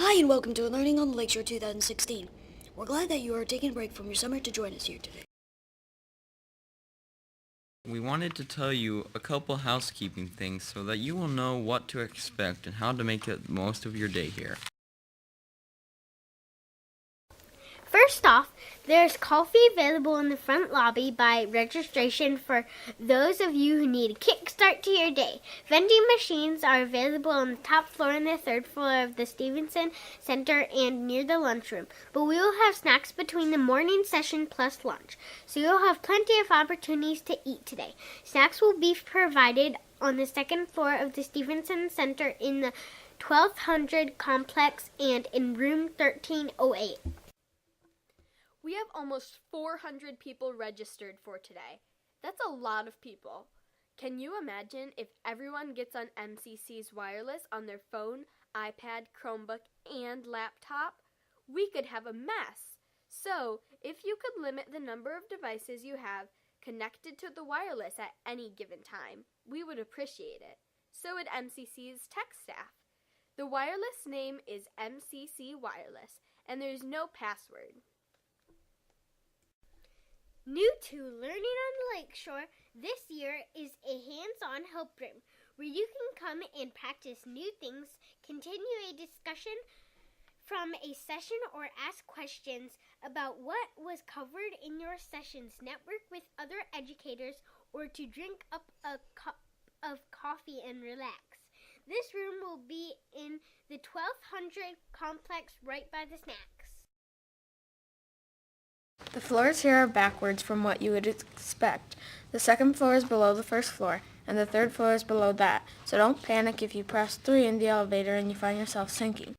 Hi and welcome to Learning on the Lakeshore 2016. We're glad that you are taking a break from your summer to join us here today. We wanted to tell you a couple housekeeping things so that you will know what to expect and how to make the most of your day here. First off, there's coffee available in the front lobby by registration for those of you who need a kickstart to your day. Vending machines are available on the top floor and the third floor of the Stevenson Center and near the lunchroom. But we will have snacks between the morning session plus lunch, so you'll have plenty of opportunities to eat today. Snacks will be provided on the second floor of the Stevenson Center in the 1200 complex and in room 1308. We have almost 400 people registered for today. That's a lot of people. Can you imagine if everyone gets on MCC's wireless on their phone, iPad, Chromebook, and laptop? We could have a mess. So, if you could limit the number of devices you have connected to the wireless at any given time, we would appreciate it. So would MCC's tech staff. The wireless name is MCC Wireless, and there's no password. New to Learning on the Lakeshore this year is a hands-on help room where you can come and practice new things, continue a discussion from a session, or ask questions about what was covered in your sessions, network with other educators, or to drink up a cup of coffee and relax. This room will be in the 1200 complex right by the snacks. The floors here are backwards from what you would expect. The second floor is below the first floor, and the third floor is below that, so don't panic if you press 3 in the elevator and you find yourself sinking.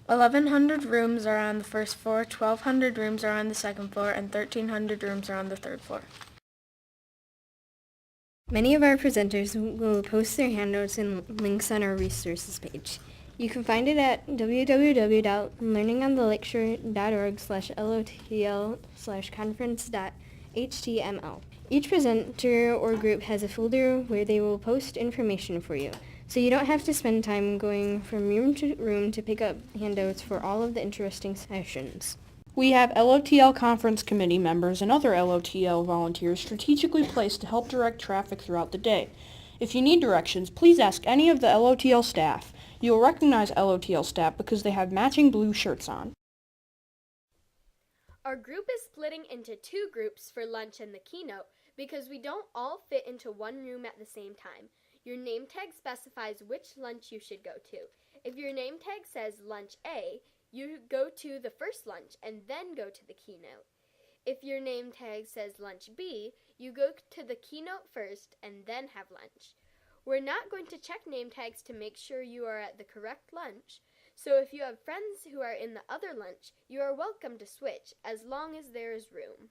1,100 rooms are on the first floor, 1,200 rooms are on the second floor, and 1,300 rooms are on the third floor. Many of our presenters will post their handouts and links on our resources page. You can find it at www.learningonthelakeshore.org/LOTL/conference.html. Each presenter or group has a folder where they will post information for you, so you don't have to spend time going from room to room to pick up handouts for all of the interesting sessions. We have LOTL Conference Committee members and other LOTL volunteers strategically placed to help direct traffic throughout the day. If you need directions, please ask any of the LOTL staff. You will recognize LOTL staff because they have matching blue shirts on. Our group is splitting into 2 groups for lunch and the keynote because we don't all fit into one room at the same time. Your name tag specifies which lunch you should go to. If your name tag says lunch A, you go to the first lunch and then go to the keynote. If your name tag says lunch B, you go to the keynote first and then have lunch. We're not going to check name tags to make sure you are at the correct lunch, so if you have friends who are in the other lunch, you are welcome to switch as long as there is room.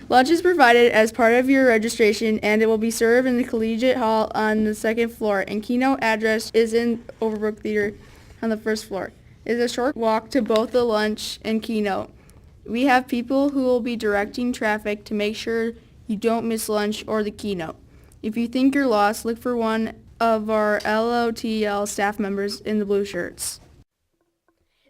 Lunch is provided as part of your registration, and it will be served in the Collegiate Hall on the second floor, and keynote address is in Overbrook Theater on the first floor. It is a short walk to both the lunch and keynote. We have people who will be directing traffic to make sure you don't miss lunch or the keynote. If you think you're lost, look for one of our LOTL staff members in the blue shirts.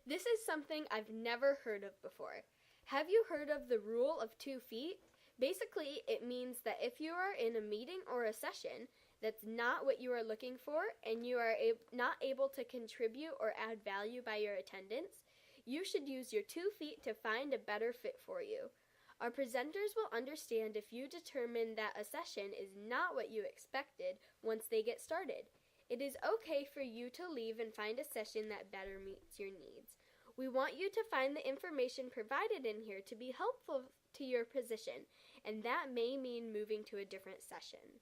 This is something I've never heard of before. Have you heard of the rule of 2 feet? Basically, it means that if you are in a meeting or a session that's not what you are looking for and you are not able to contribute or add value by your attendance, you should use your 2 feet to find a better fit for you. Our presenters will understand if you determine that a session is not what you expected once they get started. It is okay for you to leave and find a session that better meets your needs. We want you to find the information provided in here to be helpful to your position, and that may mean moving to a different session.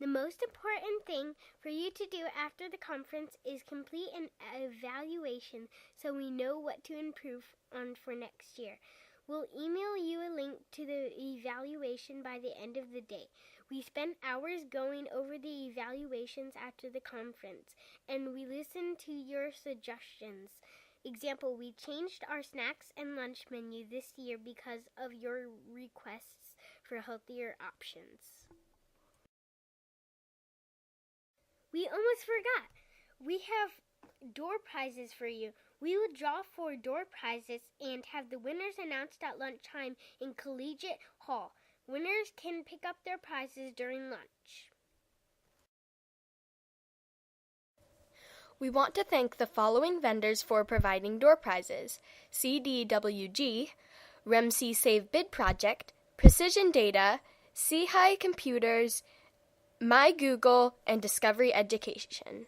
The most important thing for you to do after the conference is complete an evaluation so we know what to improve on for next year. We'll email you a link to the evaluation by the end of the day. We spent hours going over the evaluations after the conference, and we listened to your suggestions. Example, we changed our snacks and lunch menu this year because of your requests for healthier options. We almost forgot. We have door prizes for you. We will draw 4 door prizes and have the winners announced at lunchtime in Collegiate Hall. Winners can pick up their prizes during lunch. We want to thank the following vendors for providing door prizes: CDWG, REMC Save Bid Project, Precision Data, C-High Computers, My Google, and Discovery Education.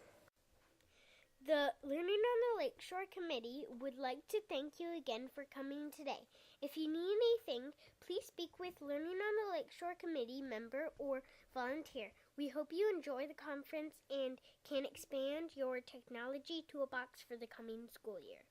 The Learning on the Lakeshore Committee would like to thank you again for coming today. If you need anything, please speak with Learning on the Lakeshore Committee member or volunteer. We hope you enjoy the conference and can expand your technology toolbox for the coming school year.